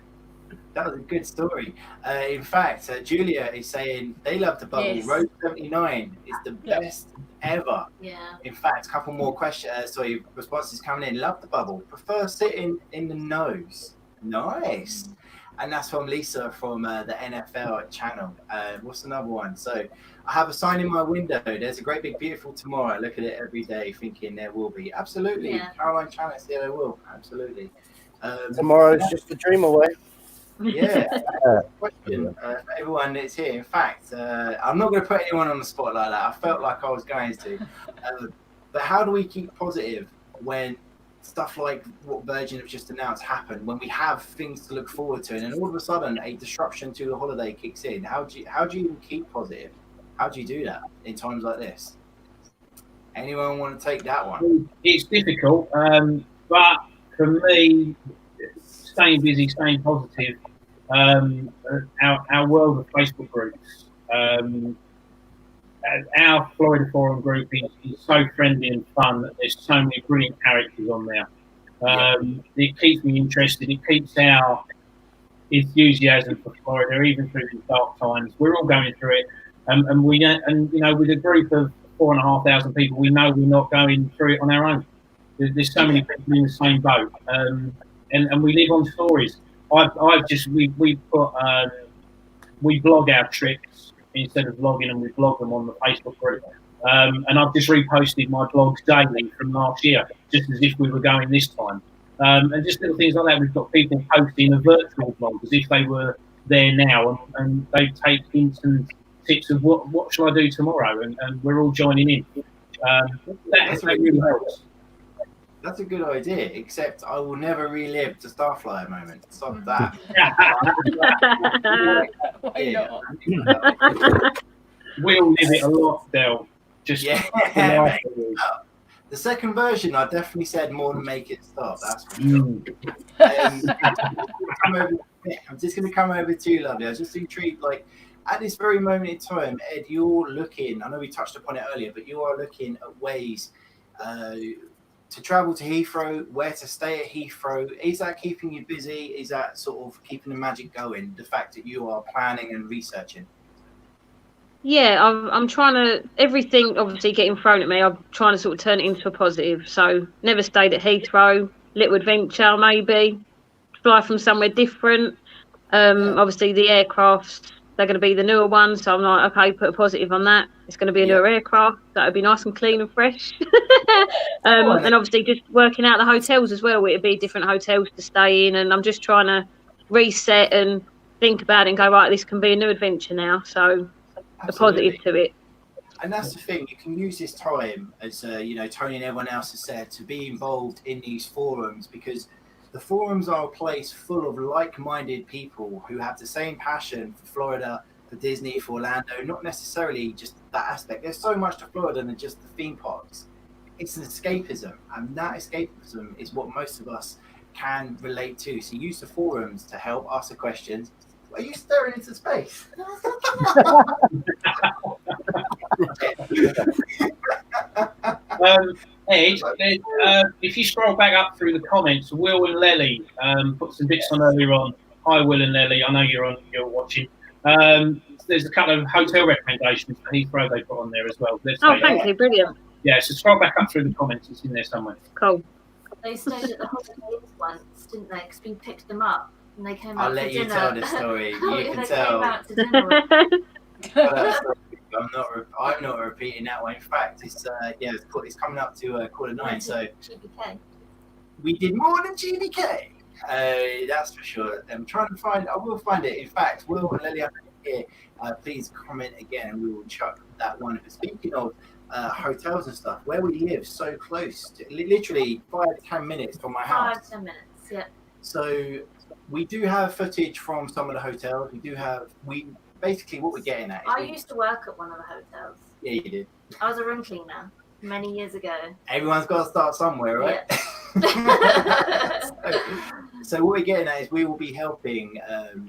That was a good story. In fact, Julia is saying they love the bubble. Yes. Row 79 is the best ever. Yeah. In fact, a couple more responses coming in. Love the bubble. Prefer sitting in the nose. Nice. And that's from Lisa from the NFL channel. What's another one? So I have a sign in my window. There's a great big beautiful tomorrow. I look at it every day thinking there will be. Absolutely. Yeah. Caroline Challis, yeah, there will. Absolutely. Tomorrow's just a dream away. Yeah. Question for everyone that's here. In fact, I'm not going to put anyone on the spot like that. I felt like I was going to. But how do we keep positive when stuff like what Virgin have just announced happen, when we have things to look forward to, and then all of a sudden a disruption to the holiday kicks in, how do you even keep positive? How do you do that in times like this? Anyone want to take that one? It's difficult, but for me, staying busy, staying positive, our world of Facebook groups, our Florida Forum group is so friendly and fun that there's so many brilliant characters on there. It keeps me interested. It keeps our enthusiasm for Florida, even through these dark times. We're all going through it, and we with a group of 4,500 people, we know we're not going through it on our own. There's so many people in the same boat, and we live on stories. We blog our trips instead of vlogging, and we blog them on the Facebook group. And I've just reposted my blogs daily from last year, just as if we were going this time. And just little things like that. We've got people posting a virtual blog as if they were there now, and they take instant tips of what shall I do tomorrow, and we're all joining in. That really helps. That's a good idea, except I will never relive the Starflyer moment. Stop that. Why not? We'll live it a lot, Del. Just the second version, I definitely said more than make it stop. That's for sure. I'm just going to come over to you, lovely. I was just intrigued, like, at this very moment in time, Ed, you're looking, I know we touched upon it earlier, but you are looking at ways to travel to Heathrow, where to stay at Heathrow. Is that keeping you busy? Is that sort of keeping the magic going, the fact that you are planning and researching? Yeah, I'm trying to, everything obviously getting thrown at me, I'm trying to sort of turn it into a positive. So never stayed at Heathrow, little adventure maybe, fly from somewhere different. Obviously the aircrafts, they're going to be the newer ones, so I'm like, okay, put a positive on that. It's going to be a newer aircraft. That would be nice and clean and fresh. And obviously just working out the hotels as well. It'd be different hotels to stay in, and I'm just trying to reset and think about it and go, right, this can be a new adventure now. So a positive to it. And that's the thing, you can use this time, as Tony and everyone else has said, to be involved in these forums, because the forums are a place full of like-minded people who have the same passion for Florida, for Disney, for Orlando, not necessarily just that aspect. There's so much to Florida than just the theme parks. It's an escapism, and that escapism is what most of us can relate to. So use the forums to help ask the questions. Are you staring into space? Ed, if you scroll back up through the comments, Will and Lely put some bits on earlier on. Hi, Will and Lely. I know you're watching. There's a couple of hotel recommendations for Heathrow they put on there as well. Thank you, brilliant. Yeah, so scroll back up through the comments. It's in there somewhere. Cool. They stayed at the holidays once, didn't they? Because we picked them up and they came out I'll to let you dinner. tell the story. You can they tell. Came out to dinner. I'm not repeating that one. In fact, it's coming up to 9:15. So GBK. We did more than GBK. That's for sure. I'm trying to find. I will find it. In fact, Will and Lily, here. Please comment again, and we will chuck that one. But speaking of hotels and stuff, where we live so close, to, literally 5 to 10 minutes from my house. 5 to 10 minutes. Yeah. So we do have footage from some of the hotels. Basically what we're getting at. I used to work at one of the hotels. Yeah, you did. I was a room cleaner many years ago. Everyone's got to start somewhere, right? Yeah. So what we're getting at is we will be helping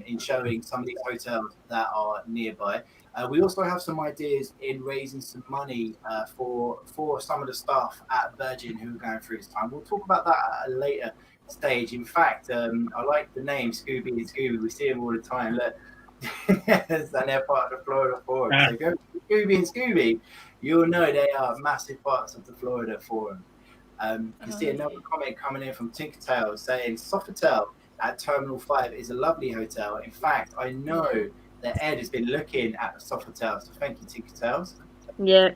in showing some of these hotels that are nearby. We also have some ideas in raising some money for some of the staff at Virgin who are going through this time. We'll talk about that at a later stage. In fact, I like the name Scooby and Scooby. We see them all the time. Look. And they're part of the Florida Forum. So go to Scooby and Scooby, you'll know they are massive parts of the Florida Forum. You can see another comment coming in from Tinkertail saying Sofitel at Terminal 5 is a lovely hotel. In fact, I know that Ed has been looking at the Sofitel, so thank you, Tinkertails. Yeah,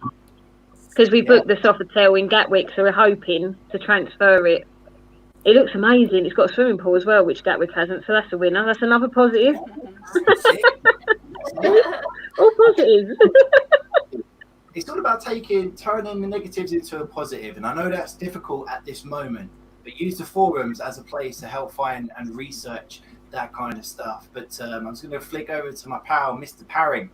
because we booked the Sofitel in Gatwick, so we're hoping to transfer it. It looks amazing. It's got a swimming pool as well, which Gatwick hasn't, so that's a winner. That's another positive. All positives. It's all about turning the negatives into a positive, and I know that's difficult at this moment. but use the forums as a place to help find and research that kind of stuff. But I'm just going to flick over to my pal, Mr. Parring.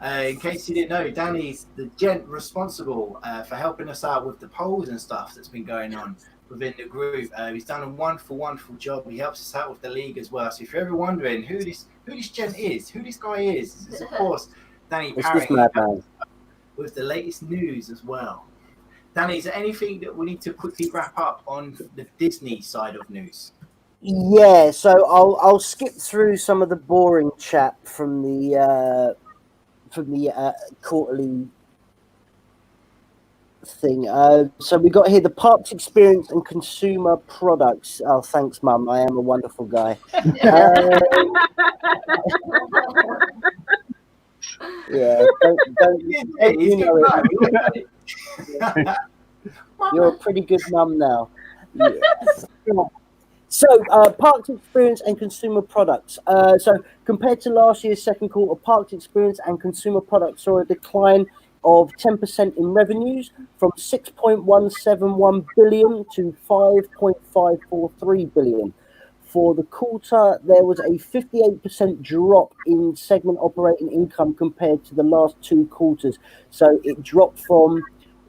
In case you didn't know, Danny's the gent responsible for helping us out with the polls and stuff that's been going on within the group. He's done a wonderful job. He helps us out with the league as well. So if you're ever wondering who this gent is, who this guy is, it's of course Danny Parring with the latest news as well. Danny, is there anything that we need to quickly wrap up on the Disney side of news? Yeah, so I'll skip through some of the boring chat from the quarterly thing. So we got here the parks experience and consumer products. Oh, thanks, Mum. I am a wonderful guy. Yeah, don't you know it. You're a pretty good mum now. Yeah. So, parks experience and consumer products. So, compared to last year's second quarter, parks experience and consumer products saw a decline of 10% in revenues from 6.171 billion to 5.543 billion. For the quarter, there was a 58% drop in segment operating income compared to the last two quarters. So, it dropped from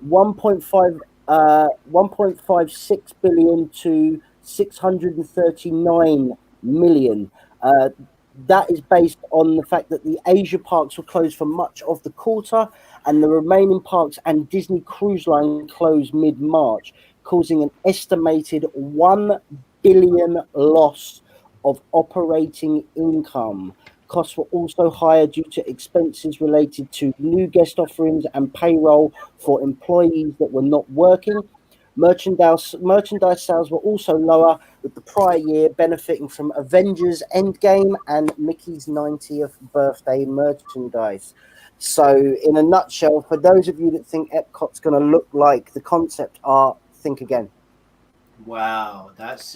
1.56 billion to 639 million. That is based on the fact that the Asia parks were closed for much of the quarter, and the remaining parks and Disney Cruise Line closed mid-March, causing an estimated 1 billion loss of operating income. Costs were also higher due to expenses related to new guest offerings and payroll for employees that were not working. Merchandise sales were also lower, with the prior year benefiting from Avengers Endgame and Mickey's 90th birthday merchandise. So, in a nutshell, for those of you that think Epcot's going to look like the concept art, think again. Wow, that's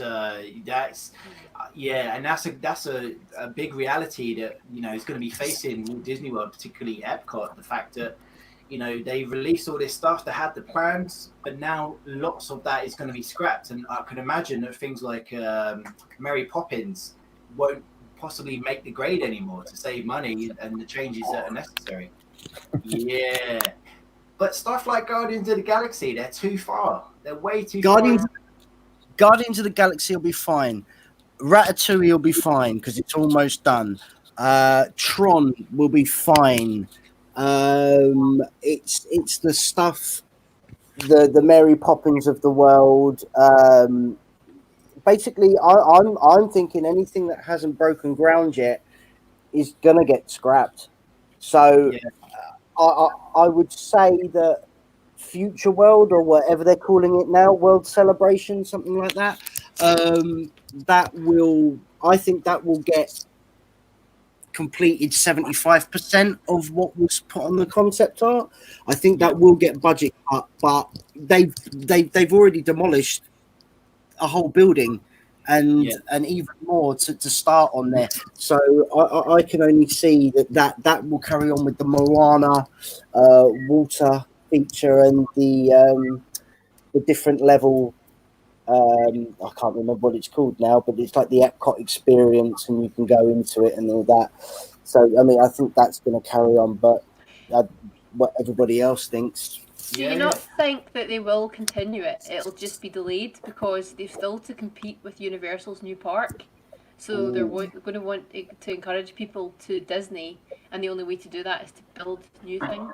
yeah, and that's a big reality that is going to be facing Walt Disney World, particularly Epcot. The fact that they released all this stuff, they had the plans, but now lots of that is going to be scrapped. And I can imagine that things like Mary Poppins won't possibly make the grade anymore to save money and the changes that are necessary. Yeah, but stuff like Guardians of the Galaxy, they're too far. They're way too far. Guardians of the Galaxy will be fine. Ratatouille will be fine because it's almost done. Tron will be fine. It's the stuff, the Mary Poppins of the world. Basically, I'm thinking anything that hasn't broken ground yet is gonna get scrapped. So yeah. I would say that Future World, or whatever they're calling it now, World Celebration, something like that. I think that will get completed 75% of what was put on the concept art. I think that will get budget cut, but they've already demolished a whole building and even more to start on there. So I can only see that will carry on with the Moana water feature and the different level. I can't remember what it's called now, but it's like the Epcot experience, and you can go into it and all that. So I mean, I think that's going to carry on, but what everybody else thinks. Do you not think that they will continue it? It'll just be delayed because they've still to compete with Universal's new park. So they're going to want to encourage people to Disney, and the only way to do that is to build new things.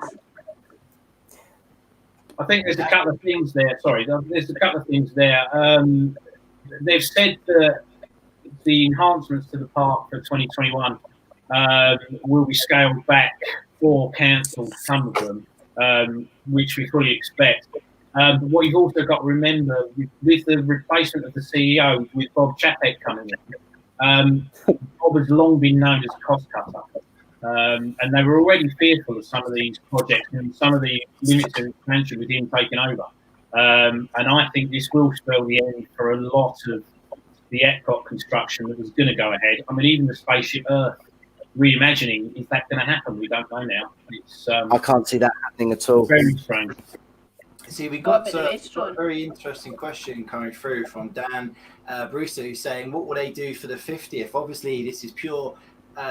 I think there's a couple of things there. There's a couple of things there. They've said that the enhancements to the park for 2021 will be scaled back or cancelled, some of them, which we fully expect. But what you've also got to remember, with the replacement of the CEO, with Bob Chapek coming in, Bob has long been known as a cost cutter. And they were already fearful of some of these projects and some of the limited expansion with him taking over. And I think this will spell the end for a lot of the Epcot construction that was going to go ahead. I mean, even the Spaceship Earth reimagining, is that going to happen? We don't know now. It's I can't see that happening at all. Very strange. See, we What got about the a restaurant? very interesting question coming through from Dan Brewster, who's saying, what will they do for the 50th? Obviously, this is pure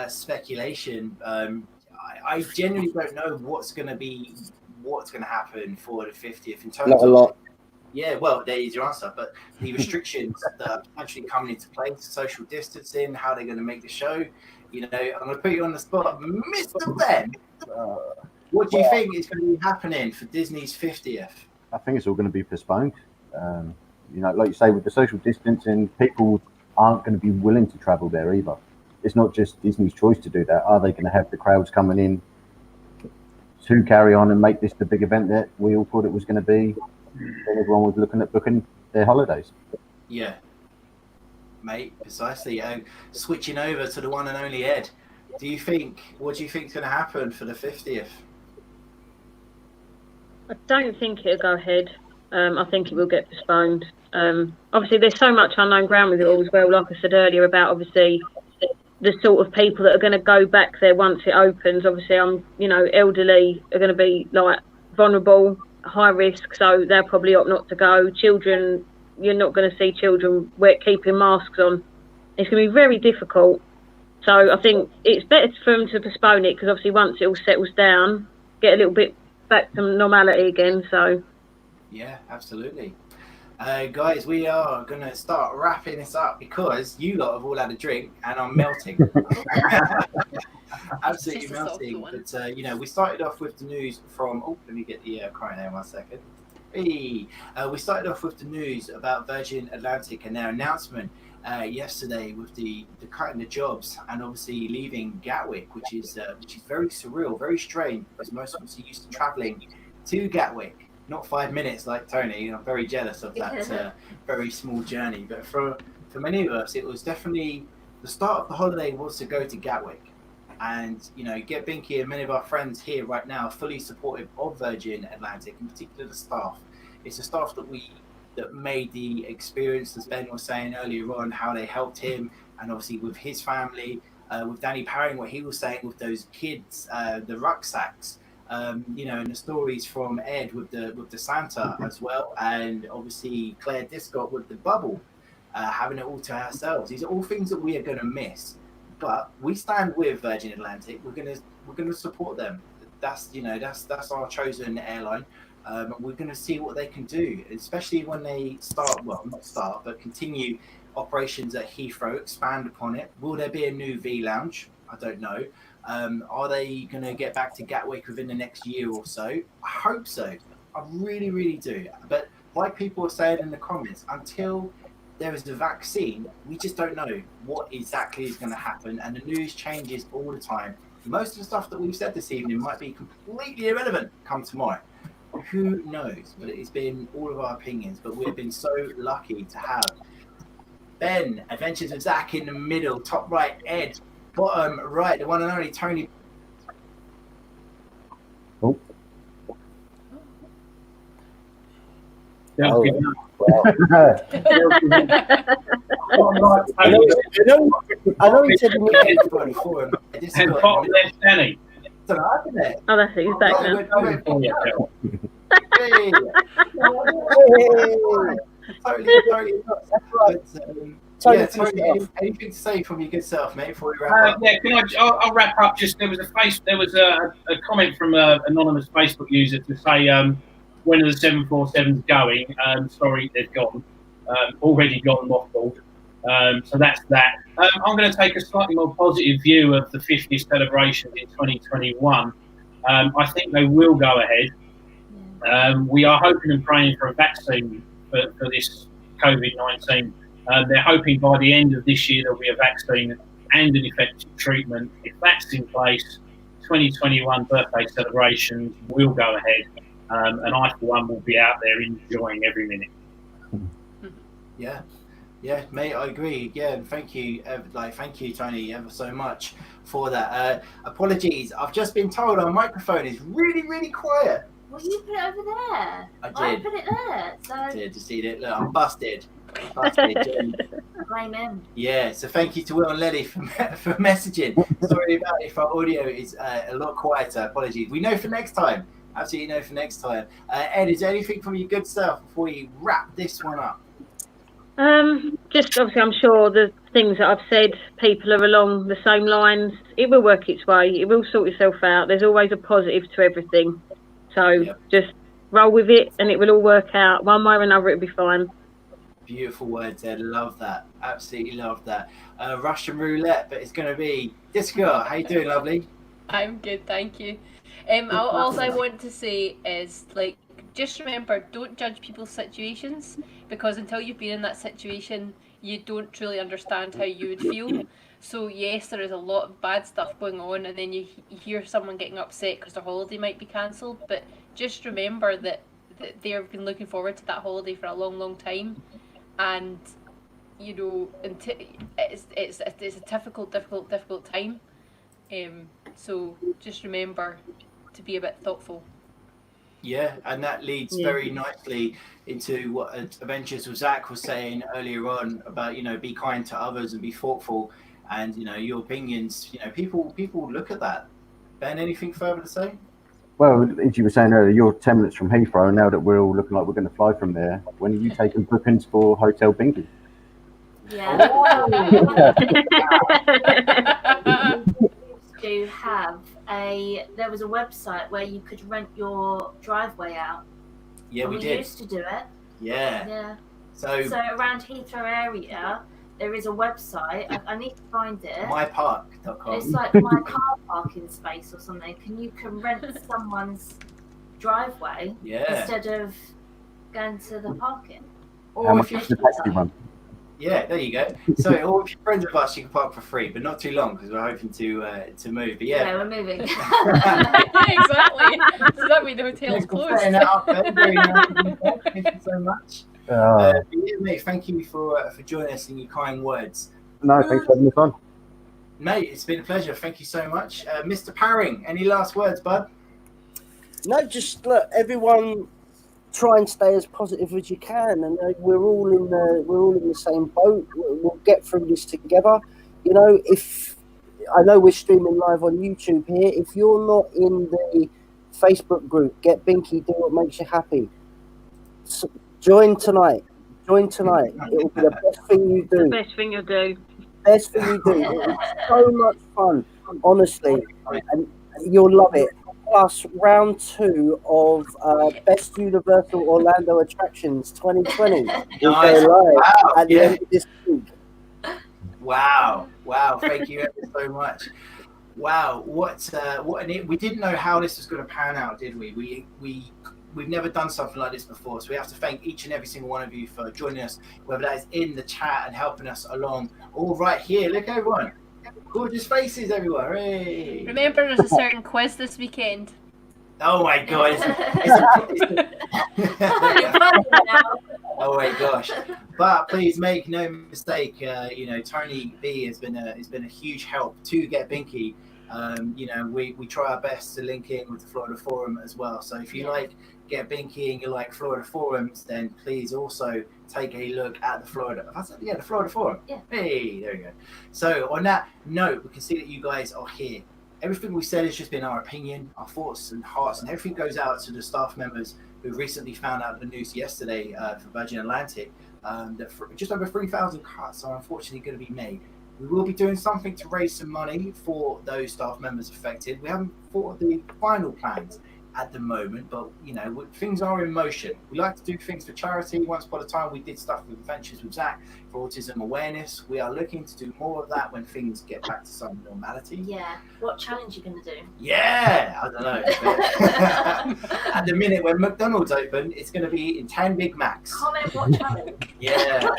speculation. I genuinely don't know what's going to happen for the 50th in terms Not a of lot. Yeah, well, there is your answer. But the restrictions that are potentially coming into place, social distancing, how they're going to make the show. You know, I'm going to put you on the spot, Mr. Ben. What do you think is going to be happening for Disney's 50th? I think it's all going to be postponed. You know, like you say, with the social distancing, people aren't going to be willing to travel there either. It's not just Disney's choice to do that. Are they going to have the crowds coming in to carry on and make this the big event that we all thought it was going to be? Then everyone was looking at booking their holidays. Yeah, mate, precisely. Switching over to the one and only Ed, what do you think is going to happen for the 50th? I don't think it'll go ahead. I think it will get postponed. Obviously, there's so much unknown ground with it all as well. Like I said earlier about obviously the sort of people that are going to go back there once it opens. Obviously, elderly are going to be like vulnerable, high risk, so they'll probably opt not to go. Children, you're not going to see children keeping masks on. It's going to be very difficult. So I think it's better for them to postpone it because obviously once it all settles down, get a little bit back to normality again. So yeah, absolutely. Guys, we are going to start wrapping this up because you lot have all had a drink and I'm melting. Absolutely melting. But, we started off with the news from... Oh, let me get the crying there 1 second. Hey. We started off with the news about Virgin Atlantic and their announcement yesterday with the cutting the jobs and obviously leaving Gatwick, which is very surreal, very strange because most of us are used to travelling to Gatwick. Not 5 minutes like Tony. I'm very jealous of that very small journey. But for many of us, it was definitely the start of the holiday was to go to Gatwick. And, get Binky and many of our friends here right now fully supportive of Virgin Atlantic, in particular the staff. It's the staff that made the experience, as Ben was saying earlier on, how they helped him and obviously with his family, with Danny Parring, what he was saying with those kids, the rucksacks. And the stories from Ed with the Santa as well, and obviously Claire Discott with the bubble, having it all to ourselves. These are all things that we are going to miss, but we stand with Virgin Atlantic. We're going to support them. That's our chosen airline. We're going to see what they can do, especially when they continue operations at Heathrow, expand upon it. Will there be a new V Lounge? I don't know. Are they going to get back to Gatwick within the next year or so? I hope so. I really, really do. But like people are saying in the comments, until there is the vaccine, we just don't know what exactly is going to happen. And the news changes all the time. Most of the stuff that we've said this evening might be completely irrelevant come tomorrow. Who knows? But it's been all of our opinions. But we've been so lucky to have Ben, Adventures of Zach in the middle, top right, Ed, bottom right, the one and only Tony. Oh. Yeah. Oh, well. I know he said And bottom left, Danny. oh, that's it. He's back now. Totally nuts. But, Tony, anything to say from your good self, mate, before we wrap up? Yeah, I'll wrap up. Just there was a comment from an anonymous Facebook user to say when are the 747s going? Sorry, they've gone. Already gone mothballed. So that's that. I'm going to take a slightly more positive view of the 50th celebrations in 2021. I think they will go ahead. We are hoping and praying for a vaccine for this COVID-19. They're hoping by the end of this year there'll be a vaccine and an effective treatment. If that's in place, 2021 birthday celebrations will go ahead. And I, for one, will be out there enjoying every minute. Yeah, mate, I agree. Yeah, and thank you, Tony, ever so much for that. Apologies, I've just been told our microphone is really, really quiet. Well, you put it over there. I did. I put it there. So I did. You see it? Look, I'm busted. Blame him. Yeah, so thank you to Will and Lily for messaging. Sorry about if our audio is a lot quieter. Apologies. We know for next time Absolutely no for next time. Ed, is there anything from your good self before we wrap this one up? Just obviously, I'm sure the things that I've said, people are along the same lines. It will work its way. It will sort itself out. There's always a positive to everything. So just roll with it, and it will all work out. One way or another, it'll be fine. Beautiful words, Ed. Love that. Absolutely love that. Russian roulette, but it's going to be Disco. How you doing, lovely? I'm good, thank you. All I want to say is, like, just remember, don't judge people's situations, because until you've been in that situation, you don't truly understand how you would feel. So yes, there is a lot of bad stuff going on, and then you hear someone getting upset because their holiday might be cancelled, but just remember that they've been looking forward to that holiday for a long, long time, and you know, it's a difficult time. So just remember to be a bit thoughtful. Yeah, and that leads very nicely into what Adventures with Zach was saying earlier on about, you know, be kind to others and be thoughtful, and, you know, your opinions, you know, people look at that. Ben, anything further to say? Well, as you were saying earlier, you're 10 minutes from Heathrow, and now that we're all looking like we're going to fly from there, when are you taking bookings for Hotel Binky? Yeah. To have there was a website where you could rent your driveway out. Yeah, we did. We used to do it. Yeah. Yeah. So around Heathrow area, there is a website. I need to find it. mypark.com. It's like my car parking space or something. You can rent someone's driveway instead of going to the parking. How much is the taxi run? Yeah, there you go. So, or if you're friends with us, you can park for free, but not too long because we're hoping to move. But yeah, we're moving. Exactly. So that means the hotel's closed. Very nice. Thank you so much. Mate, thank you for joining us and your kind words. No, thanks for having me on. Mate, it's been a pleasure. Thank you so much. Mr. Parring, any last words, bud? No, just look, everyone. Try and stay as positive as you can, and we're all in the same boat. We'll get through this together. You know, if I know we're streaming live on YouTube here, if you're not in the Facebook group, get Binky. Do what makes you happy. So join tonight. It will be the best thing you do. The best thing you do. Best thing you do. It's so much fun, honestly, and you'll love it. Plus round 2 of Best Universal Orlando Attractions 2020 will go live at the end of this week. Wow! Thank you ever so much. Wow, what we didn't know how this was going to pan out, did we? We've never done something like this before, so we have to thank each and every single one of you for joining us, whether that is in the chat and helping us along, or right here. Look, everyone. Gorgeous faces, everyone. Hey. Remember, there's a certain quiz this weekend. Oh my god. Oh my gosh. But please make no mistake, you know, Tony B has been a huge help to get Binky. You know, we try our best to link in with the Florida Forum as well. So if you like Get Binky and you like Florida Forums, then please also take a look at the Florida. The Florida Forum. Yeah. Hey, there you go. So on that note, we can see that you guys are here. Everything we said has just been our opinion, our thoughts and hearts, and everything goes out to the staff members who recently found out the news yesterday for Virgin Atlantic that just over 3,000 cuts are unfortunately going to be made. We will be doing something to raise some money for those staff members affected. We haven't thought of the final plans at the moment, but you know, things are in motion. We like to do things for charity. Once upon a time, we did stuff with Adventures with Zach for autism awareness. We are looking to do more of that when things get back to some normality. Yeah. What challenge are you going to do? Yeah, I don't know. At the minute when McDonald's open, it's going to be in 10 Big Macs. Comment what challenge. Yeah.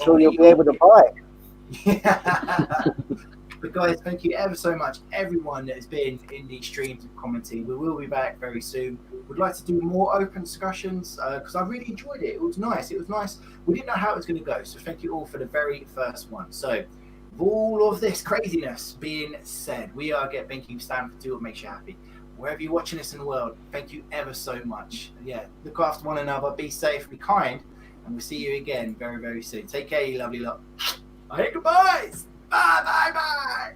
So you'll be able to buy it. Yeah. But guys, thank you ever so much, everyone that has been in these streams and commenting. We will be back very soon. We'd like to do more open discussions because I really enjoyed it. It was nice. We didn't know how it was going to go, so thank you all for the very first one. So with all of this craziness being said, we are Get Binky, stand for Do What Makes You Happy. Wherever you're watching this in the world, thank you ever so much. Yeah, look after one another, be safe, be kind, and we'll see you again very, very soon. Take care, you lovely lot. I hate goodbyes. Bye, bye, bye.